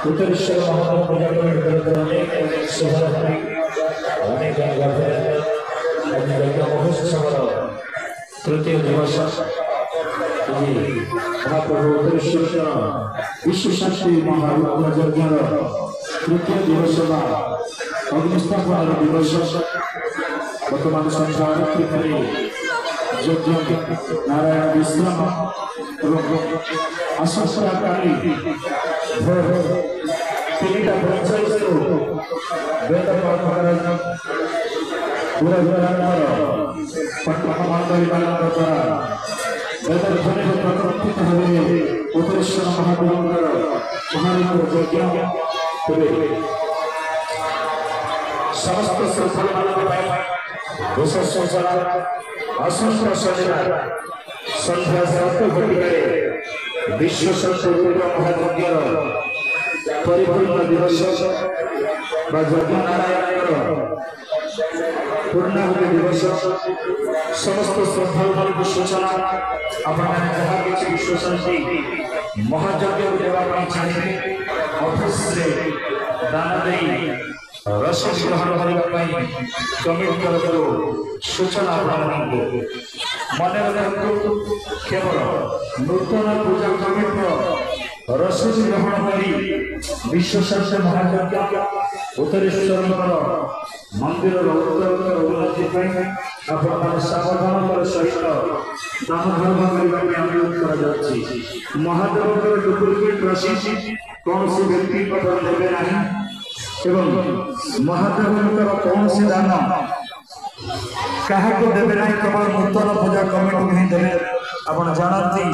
उत्तरेश्वर महाराज पूजा को अनेक महोत्सव तृतीय दिवस महाप्रभु उत्तरेश्वर विश्व शांति महायज्ञ तृतीय दिवस अग्निस्थापन दिवस वर्तमान संध्या यज्ञ नारायण विश्राम आशंकाली तीनटा पंचायत वेद पाठ पूरा मंडली द्वारा वेद ध्वनि प्रकटित हुए उत्तरेश्वर महादेव यज्ञ समस्त श्रद्धा असंख्य संध्या 7 घटिका विश्व संस्कृत महायज्ञ परिपूर्ण दिवस यज्ञ नारायण पूर्णाहुति दिवस समस्त श्रद्धा सूचना आपने जहाँ किसी विश्व शांति महायज्ञ देवा चाहिए ऑफिस दान दे रसद ग्रहण करने कमिट करो सूचना मन रखु केवल नूतन पूजा कमिट रसद ग्रहण कर विश्व शांति महायज्ञ उत्तरेश्वर मंदिर उन्नति सावधान सहित दान धर्म करने अनुरोध कर महादेव डुप्लिकेट रसीद कौन सी व्यक्ति देवे ना महादेव कौन सी दान क्या देवे ना केवल नूतन पूजा कमिटी ही देवे आप जानती।